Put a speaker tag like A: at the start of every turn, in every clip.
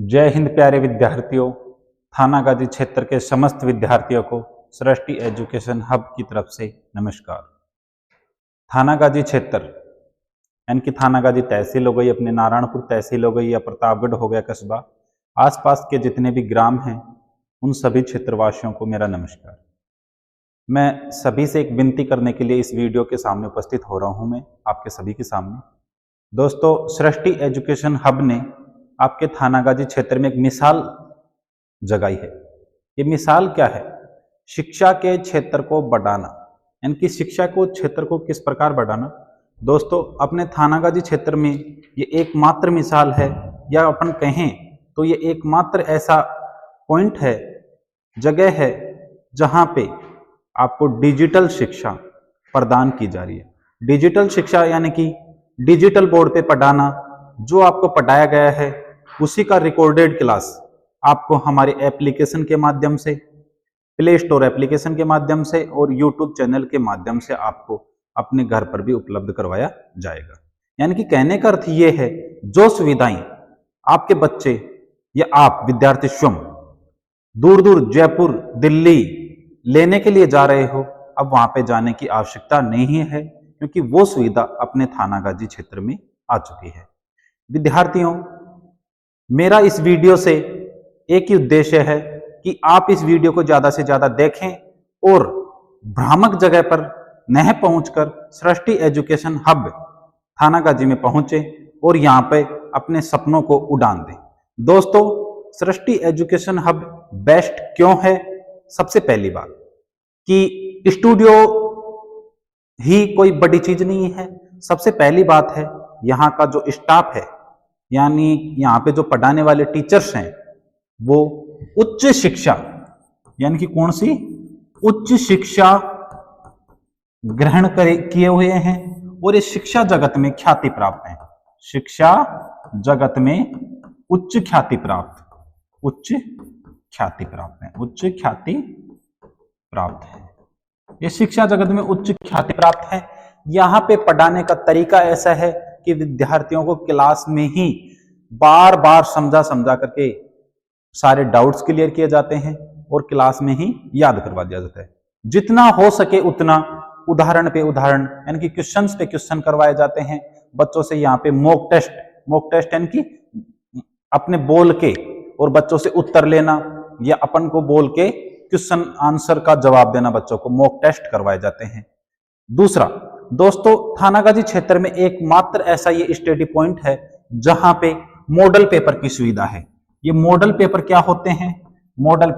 A: जय हिंद प्यारे विद्यार्थियों। थानागाजी क्षेत्र के समस्त विद्यार्थियों को सृष्टि एजुकेशन हब की तरफ से नमस्कार। थानागाजी क्षेत्र यानी कि थानागाजी तहसील हो गई, अपने नारायणपुर तहसील हो गई या प्रतापगढ़ हो गया कस्बा, आसपास के जितने भी ग्राम हैं उन सभी क्षेत्रवासियों को मेरा नमस्कार। मैं सभी से एक विनती करने के लिए इस वीडियो के सामने उपस्थित हो रहा हूं। मैं आपके सभी के सामने दोस्तों, सृष्टि एजुकेशन हब ने आपके थानागाजी क्षेत्र में एक मिसाल जगाई है। ये मिसाल क्या है? शिक्षा के क्षेत्र को बढ़ाना, यानी कि शिक्षा को क्षेत्र को किस प्रकार बढ़ाना। दोस्तों, अपने थानागाजी क्षेत्र में ये एकमात्र मिसाल है, या अपन कहें तो ये एकमात्र ऐसा पॉइंट है, जगह है, जहां पे आपको डिजिटल शिक्षा प्रदान की जा रही है। डिजिटल शिक्षा यानी कि डिजिटल बोर्ड पे पढ़ाना, जो आपको पढ़ाया गया है उसी का रिकॉर्डेड क्लास आपको हमारे एप्लीकेशन के माध्यम से, प्ले स्टोर एप्लीकेशन के माध्यम से और यूट्यूब चैनल के माध्यम से आपको अपने घर पर भी उपलब्ध करवाया जाएगा। यानी कि कहने का अर्थ ये है, जो सुविधाएं आपके बच्चे या आप विद्यार्थी स्वयं दूर दूर जयपुर, दिल्ली लेने के लिए जा रहे हो, अब वहां पे जाने की आवश्यकता नहीं है, क्योंकि वो सुविधा अपने थानागाजी क्षेत्र में आ चुकी है। विद्यार्थियों, मेरा इस वीडियो से एक ही उद्देश्य है कि आप इस वीडियो को ज्यादा से ज्यादा देखें और भ्रामक जगह पर न पहुंचकर सृष्टि एजुकेशन हब थानागाजी में पहुंचे और यहां पे अपने सपनों को उड़ान दें। दोस्तों, सृष्टि एजुकेशन हब बेस्ट क्यों है? सबसे पहली बात कि स्टूडियो ही कोई बड़ी चीज नहीं है। सबसे पहली बात है, यहाँ का जो स्टाफ है, यानी यहाँ पे जो पढ़ाने वाले टीचर्स हैं, वो उच्च शिक्षा यानी कि कौन सी उच्च शिक्षा ग्रहण किए हुए हैं और इस शिक्षा जगत में ख्याति प्राप्त है। शिक्षा जगत में उच्च ख्याति प्राप्त है, उच्च ख्याति प्राप्त है। ये शिक्षा जगत में उच्च ख्याति प्राप्त है। यहाँ पे पढ़ाने का तरीका ऐसा है कि विद्यार्थियों को क्लास में ही बार बार समझा करके सारे डाउट्स क्लियर किए जाते हैं और क्लास में ही याद करवा दिया जाता है। जितना हो सके उतना उदाहरण पे उदाहरण यानी कि क्वेश्चंस पे क्वेश्चन करवाए जाते हैं। बच्चों से यहाँ पे मॉक टेस्ट यानी कि अपने बोल के और बच्चों से उत्तर लेना, या अपन को बोल के क्वेश्चन आंसर का जवाब देना, बच्चों को मॉक टेस्ट करवाए जाते हैं। दूसरा दोस्तों, थानागाजी क्षेत्र में एकमात्र ऐसा ये स्टडी पॉइंट है जहां पे मॉडल पेपर की सुविधा है। ये मॉडल पेपर क्या होते हैं? मॉडल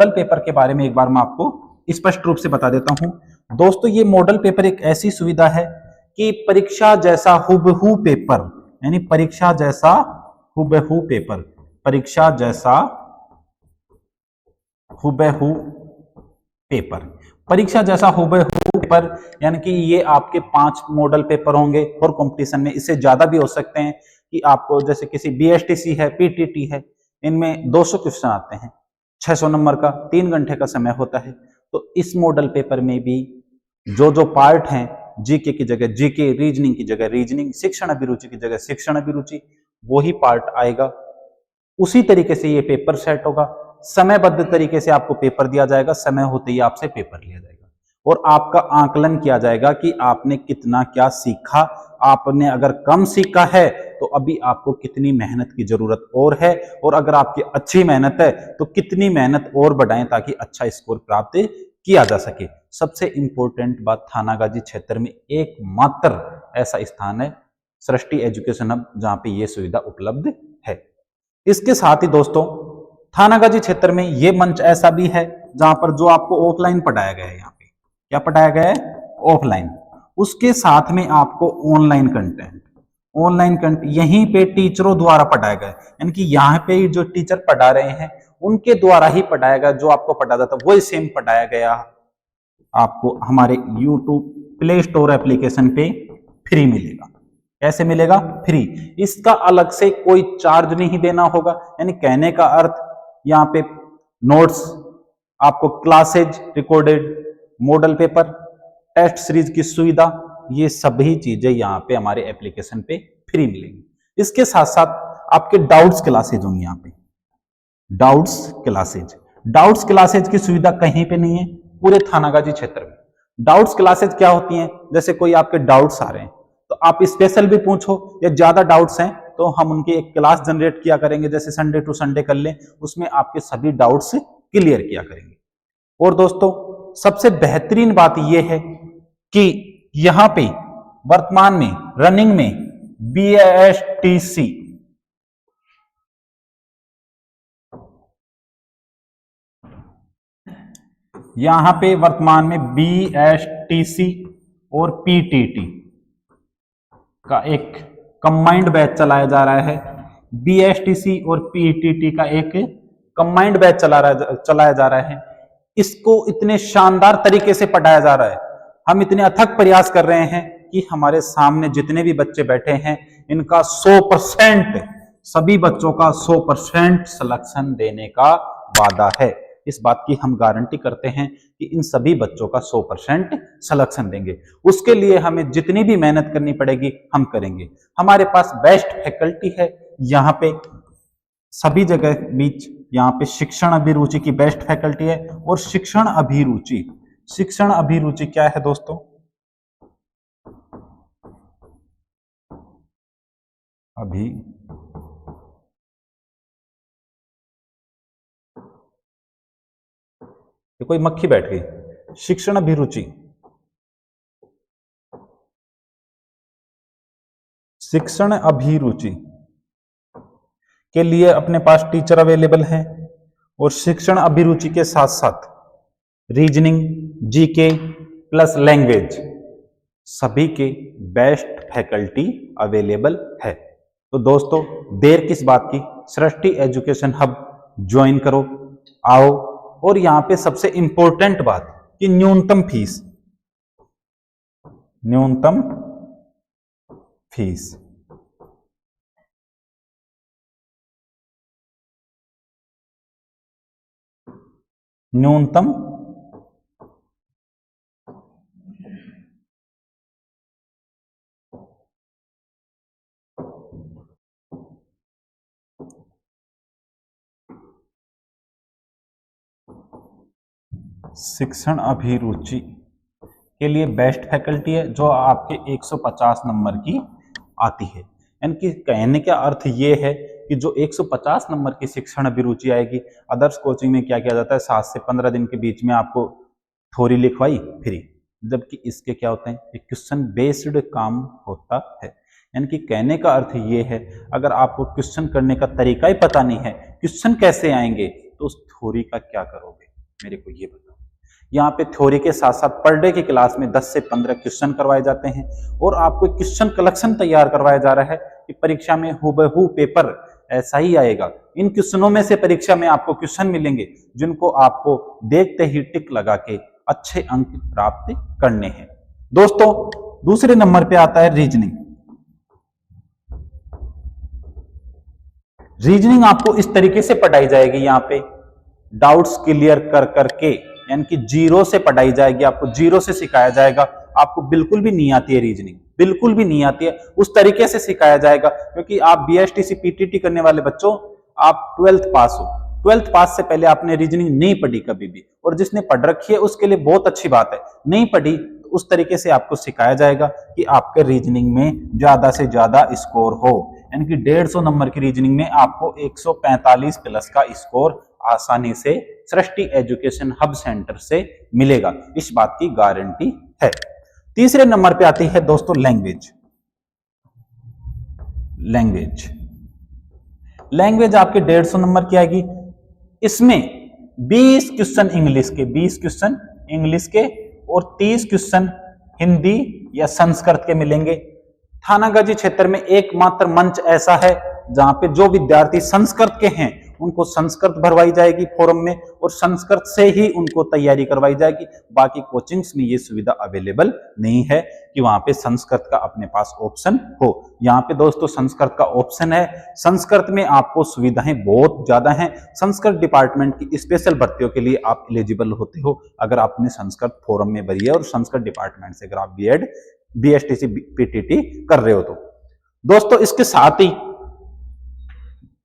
A: पेपर के बारे में एक बार मैं आपको स्पष्ट रूप से बता देता हूं। दोस्तों, ये मॉडल पेपर एक ऐसी सुविधा है कि परीक्षा जैसा हुबहू पेपर, यानी परीक्षा जैसा हुबहू पेपर यानी कि ये आपके 5 मॉडल पेपर होंगे और कंपटीशन में इससे ज्यादा भी हो सकते हैं कि आपको जैसे किसी बीएसटीसी है, पीटीटी है, इनमें 200 क्वेश्चन आते हैं, 600 नंबर का 3 घंटे का समय होता है। तो इस मॉडल पेपर में भी जो पार्ट हैं, जीके की जगह जीके, रीजनिंग की जगह रीजनिंग, शिक्षण अभिरुचि की जगह शिक्षण अभिरुचि, वही पार्ट आएगा। उसी तरीके से ये पेपर सेट होगा, समयबद्ध तरीके से आपको पेपर दिया जाएगा, समय होते ही आपसे पेपर लिया जाएगा और आपका आकलन किया जाएगा कि आपने कितना क्या सीखा। आपने अगर कम सीखा है तो अभी आपको कितनी मेहनत की जरूरत और है, और अगर आपकी अच्छी मेहनत है तो कितनी मेहनत और बढ़ाएं ताकि अच्छा स्कोर प्राप्त किया जा सके। सबसे इंपॉर्टेंट बात, थानागाजी क्षेत्र में एकमात्र ऐसा स्थान है सृष्टि एजुकेशन हब जहां पे ये सुविधा उपलब्ध है। इसके साथ ही दोस्तों, थानागाजी क्षेत्र में ये मंच ऐसा भी है जहां पर जो आपको ऑफलाइन पढ़ाया गया है, यहाँ पे क्या पढ़ाया गया है? ऑफलाइन। उसके साथ में आपको ऑनलाइन कंटेंट यहीं पे टीचरों द्वारा पढ़ाया गया है, यानी कि यहाँ पे जो टीचर पढ़ा रहे हैं उनके द्वारा ही पढ़ाया गया, जो आपको पढ़ा जाता वही सेम पढ़ाया गया आपको हमारे यूट्यूब प्ले स्टोर एप्लीकेशन पे फ्री मिलेगा। कैसे मिलेगा? फ्री। इसका अलग से कोई चार्ज नहीं देना होगा। यानी कहने का अर्थ, यहाँ पे नोट्स, आपको classes recorded, model paper, test series की सुविधा, ये सभी चीजें यहाँ पे हमारे एप्लीकेशन पे फ्री मिलेंगी। इसके साथ साथ आपके डाउट्स क्लासेज होंगी यहाँ पे, डाउट्स क्लासेज। डाउट्स क्लासेज की सुविधा कहीं पे नहीं है पूरे थानागाजी क्षेत्र में। डाउट्स क्लासेज क्या होती हैं, जैसे कोई आपके डाउट्स आ रहे हैं तो आप स्पेशल भी पूछो, या ज्यादा डाउट्स हैं तो हम उनकी एक क्लास जनरेट किया करेंगे, जैसे संडे टू संडे कर लें, उसमें आपके सभी डाउट्स क्लियर किया करेंगे। और दोस्तों सबसे बेहतरीन बात यह है कि यहां पे वर्तमान में रनिंग में BASTC यहां पे वर्तमान में BSTC और PTT का एक कंबाइंड बैच चलाया जा रहा है। BSTC और PTT का एक कंबाइंड बैच चलाया जा रहा है। इसको इतने शानदार तरीके से पढ़ाया जा रहा है, हम इतने अथक प्रयास कर रहे हैं कि हमारे सामने जितने भी बच्चे बैठे हैं इनका 100%, सभी बच्चों का 100% सिलेक्शन देने का वादा है। इस बात की हम गारंटी करते हैं कि इन सभी बच्चों का 100% सिलेक्शन देंगे। उसके लिए हमें जितनी भी मेहनत करनी पड़ेगी हम करेंगे। हमारे पास बेस्ट फैकल्टी है यहाँ पे, सभी जगह बीच यहाँ पे शिक्षण अभिरुचि की बेस्ट फैकल्टी है। और शिक्षण अभिरुचि, शिक्षण अभिरुचि क्या है दोस्तों? अभी कोई मक्खी बैठ गई। शिक्षण अभिरुचि, शिक्षण अभिरुचि के लिए अपने पास टीचर अवेलेबल हैं। और शिक्षण अभिरुचि के साथ साथ रीजनिंग, जीके प्लस लैंग्वेज, सभी के बेस्ट फैकल्टी अवेलेबल है। तो दोस्तों देर किस बात की, सृष्टि एजुकेशन हब ज्वाइन करो, आओ। और यहां पे सबसे इंपॉर्टेंट बात कि न्यूनतम फीस, न्यूनतम फीस न्यूनतम शिक्षण अभिरुचि के लिए बेस्ट फैकल्टी है जो आपके 150 नंबर की आती है। यानी कि कहने का अर्थ ये है कि जो 150 नंबर की शिक्षण अभिरुचि आएगी, अदर्स कोचिंग में क्या किया जाता है 7 से 15 दिन के बीच में आपको थ्योरी लिखवाई फ्री, जबकि इसके क्या होते हैं, एक क्वेश्चन बेस्ड काम होता है। यानी कि कहने का अर्थ ये है, अगर आपको क्वेश्चन करने का तरीका ही पता नहीं है, क्वेश्चन कैसे आएंगे, तो उस थ्योरी का क्या करोगे, मेरे को ये बताओ। यहाँ पे थ्योरी के साथ साथ पर डे की क्लास में 10 से 15 क्वेश्चन करवाए जाते हैं और आपको क्वेश्चन कलेक्शन तैयार करवाया जा रहा है कि परीक्षा में हूबहू पेपर ऐसा ही आएगा। इन क्वेश्चनों में से परीक्षा में आपको क्वेश्चन मिलेंगे जिनको आपको देखते ही टिक लगा के अच्छे अंक प्राप्त करने हैं। दोस्तों दूसरे नंबर पे आता है रीजनिंग। रीजनिंग आपको इस तरीके से पढ़ाई जाएगी, यहाँ पे डाउट्स क्लियर कर करके, यानी कि जीरो से पढ़ाई जाएगी, आपको जीरो से सिखाया जाएगा। आपको बिल्कुल भी नहीं आती है रीजनिंग, बिल्कुल भी नहीं आती है, उस तरीके से सिखाया जाएगा। क्योंकि आप BSTC PTT करने वाले बच्चों, आप 12th पास हो, 12th पास से पहले आपने रीजनिंग नहीं पढ़ी कभी भी, और जिसने पढ़ रखी है उसके लिए बहुत अच्छी बात है। नहीं पढ़ी तो उस तरीके से आपको सिखाया जाएगा कि आपके रीजनिंग में ज्यादा से ज्यादा स्कोर हो। यानी कि 150 नंबर की रीजनिंग में आपको 145 प्लस का स्कोर आसानी से सृष्टि एजुकेशन हब सेंटर से मिलेगा, इस बात की गारंटी है। तीसरे नंबर पे आती है दोस्तों लैंग्वेज। लैंग्वेज लैंग्वेज आपके 150 नंबर की आएगी। इसमें 20 क्वेश्चन इंग्लिश के, 20 क्वेश्चन इंग्लिश के और 30 क्वेश्चन हिंदी या संस्कृत के मिलेंगे। थानागाजी क्षेत्र में एकमात्र मंच ऐसा है जहां पे जो विद्यार्थी संस्कृत के हैं उनको संस्कृत भरवाई जाएगी फॉर्म में, और संस्कृत से ही उनको तैयारी करवाई जाएगी। बाकी कोचिंग्स में ये सुविधा अवेलेबल नहीं है कि वहां पे संस्कृत का अपने पास ऑप्शन हो। यहाँ पे दोस्तों संस्कृत का ऑप्शन है। संस्कृत में आपको सुविधाएं बहुत ज्यादा हैं। संस्कृत डिपार्टमेंट की स्पेशल भर्तियों के लिए आप एलिजिबल होते हो अगर आपने संस्कृत फॉर्म में भरी है और संस्कृत डिपार्टमेंट से अगर आप B.Ed BSTC PTT कर रहे हो तो। दोस्तों इसके साथ ही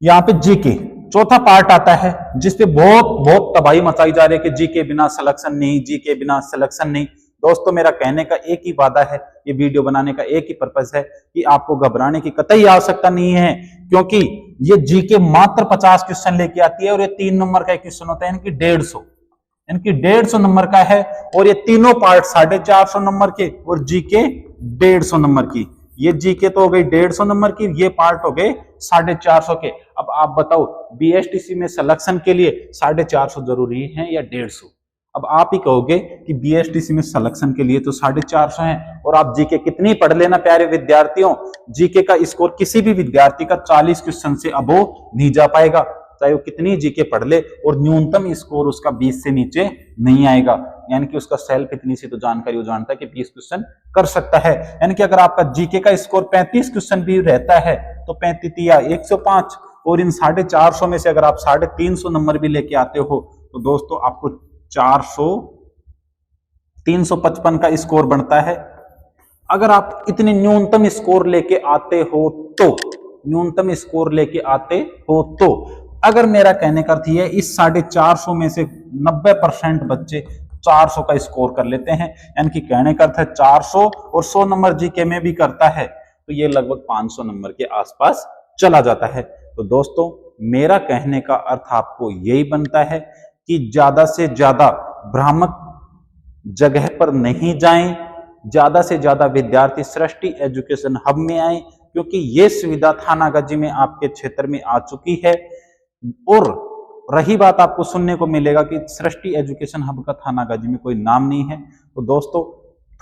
A: यहाँ पे जीके चौथा पार्ट आता है, जिसपे बहुत बहुत तबाही मचाई जा रही है कि जीके बिना सिलेक्शन नहीं, जीके बिना सिलेक्शन नहीं। दोस्तों मेरा कहने का एक ही वादा है, ये वीडियो बनाने का एक ही पर्पस है कि आपको घबराने की कतई आवश्यकता नहीं है, क्योंकि ये जीके मात्र 50 क्वेश्चन लेके आती है और ये 3 नंबर का क्वेश्चन होता है, इनकी 150 नंबर का है। और ये तीनों पार्ट 450 नंबर के और जीके 150 नंबर की। ये जीके तो हो गई 150 नंबर की, ये पार्ट हो गए 450 के। अब आप बताओ बीएसटीसी में सिलेक्शन के लिए 450 जरूरी है या 150? अब आप ही कहोगे कि बीएसटीसी में सिलेक्शन के लिए तो 450 है, और आप जीके कितनी पढ़ लेना प्यारे विद्यार्थियों, जीके का स्कोर किसी भी विद्यार्थी का 40 क्वेश्चन से अबोव नहीं जा पाएगा, चाहे वो कितनी जीके पढ़ ले, और न्यूनतम स्कोर उसका 20 से नीचे नहीं आएगा। यानी कि उसका सेल्फ इतनी सी तो जानकारी वो जानता है कि 20 क्वेश्चन कर सकता है। यानी कि अगर आपका जीके का स्कोर 35 क्वेश्चन भी रहता है तो 35 या 105, और इन 450 में से अगर आप 350 नंबर भी लेके आते हो तो दोस्तों आपको 355 का स्कोर बनता है। अगर आप इतने न्यूनतम स्कोर लेके आते हो तो, न्यूनतम स्कोर लेके आते हो तो, अगर मेरा कहने का अर्थ यह है इस 450 में से 90% बच्चे 400 का स्कोर कर लेते हैं, यानी कि कहने का अर्थ है 400 और 100 नंबर जीके में भी करता है तो ये लगभग 500 नंबर के आसपास चला जाता है। तो दोस्तों मेरा कहने का अर्थ आपको यही बनता है कि ज्यादा से ज्यादा भ्रामक जगह पर नहीं जाएं, ज्यादा से ज्यादा विद्यार्थी सृष्टि एजुकेशन हब में आए, क्योंकि ये सुविधा थानागाजी में आपके क्षेत्र में आ चुकी है। और रही बात, आपको सुनने को मिलेगा कि सृष्टि एजुकेशन हब का थानागाजी में कोई नाम नहीं है, तो दोस्तों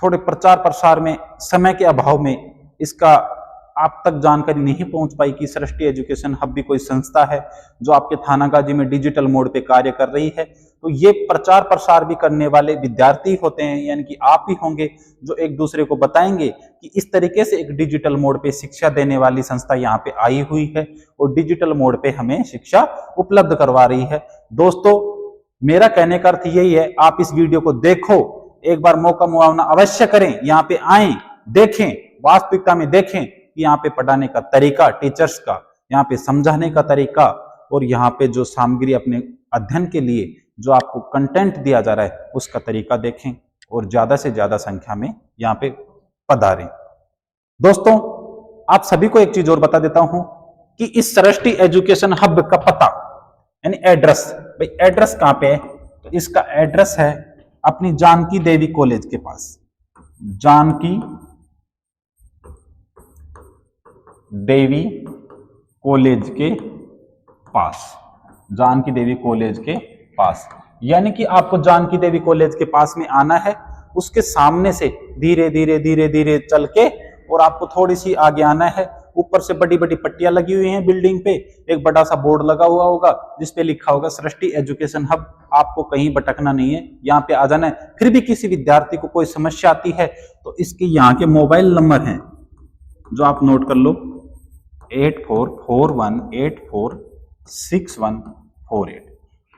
A: थोड़े प्रचार प्रसार में समय के अभाव में इसका आप तक जानकारी नहीं पहुंच पाई कि सृष्टि एजुकेशन हब भी कोई संस्था है जो आपके थानागाजी में डिजिटल मोड पे कार्य कर रही है। तो ये प्रचार प्रसार भी करने वाले विद्यार्थी होते हैं, यानी कि आप ही होंगे जो एक दूसरे को बताएंगे कि इस तरीके से एक डिजिटल मोड पे शिक्षा देने वाली संस्था यहाँ पे आई हुई है और डिजिटल मोड पे हमें शिक्षा उपलब्ध करवा रही है। दोस्तों मेरा कहने का अर्थ यही है, आप इस वीडियो को देखो, एक बार मौका मुआवना अवश्य करें, यहाँ पे आए, देखें, वास्तविकता में देखें कि यहाँ पे पढ़ाने का तरीका, टीचर्स का यहाँ पे समझाने का तरीका, और यहाँ पे जो सामग्री अपने अध्ययन के लिए जो आपको कंटेंट दिया जा रहा है उसका तरीका देखें, और ज्यादा से ज्यादा संख्या में यहाँ पे पधारें। दोस्तों आप सभी को एक चीज और बता देता हूं कि इस सृष्टि एजुकेशन हब का पता यानी एड्रेस, भाई एड्रेस कहां पे है, तो इसका एड्रेस है अपनी जानकी देवी कॉलेज के पास, जानकी देवी कॉलेज के पास, जानकी देवी कॉलेज के पास। यानी कि आपको जानकी देवी कॉलेज के पास में आना है, उसके सामने से धीरे धीरे धीरे धीरे चल के और आपको थोड़ी सी आगे आना है। ऊपर से बड़ी बड़ी पट्टियां लगी हुई हैं बिल्डिंग पे, एक बड़ा सा बोर्ड लगा हुआ होगा जिसपे लिखा होगा सृष्टि एजुकेशन हब। आपको कहीं भटकना नहीं है, यहाँ पे आ जाना है। फिर भी किसी विद्यार्थी को कोई समस्या आती है तो इसके यहाँ के मोबाइल नंबर हैं जो आप नोट कर लो, 8441846148।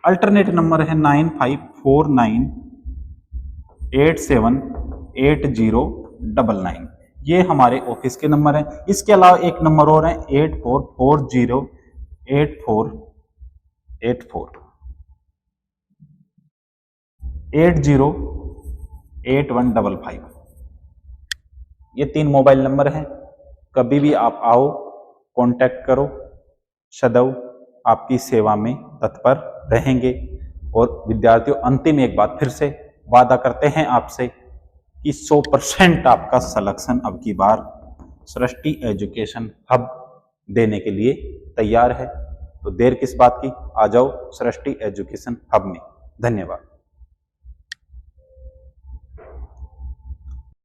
A: अल्टरनेट नंबर है 9549878099। ये हमारे ऑफिस के नंबर हैं। इसके अलावा एक नंबर और है 844084808155। ये 3 मोबाइल नंबर हैं। कभी भी आप आओ, कांटेक्ट करो, सदैव आपकी सेवा में तत्पर रहेंगे। और विद्यार्थियों अंतिम एक बात फिर से वादा करते हैं आपसे कि 100% आपका सिलेक्शन अब की बार सृष्टि एजुकेशन हब देने के लिए तैयार है। तो देर किस बात की, आ जाओ सृष्टि एजुकेशन हब में। धन्यवाद।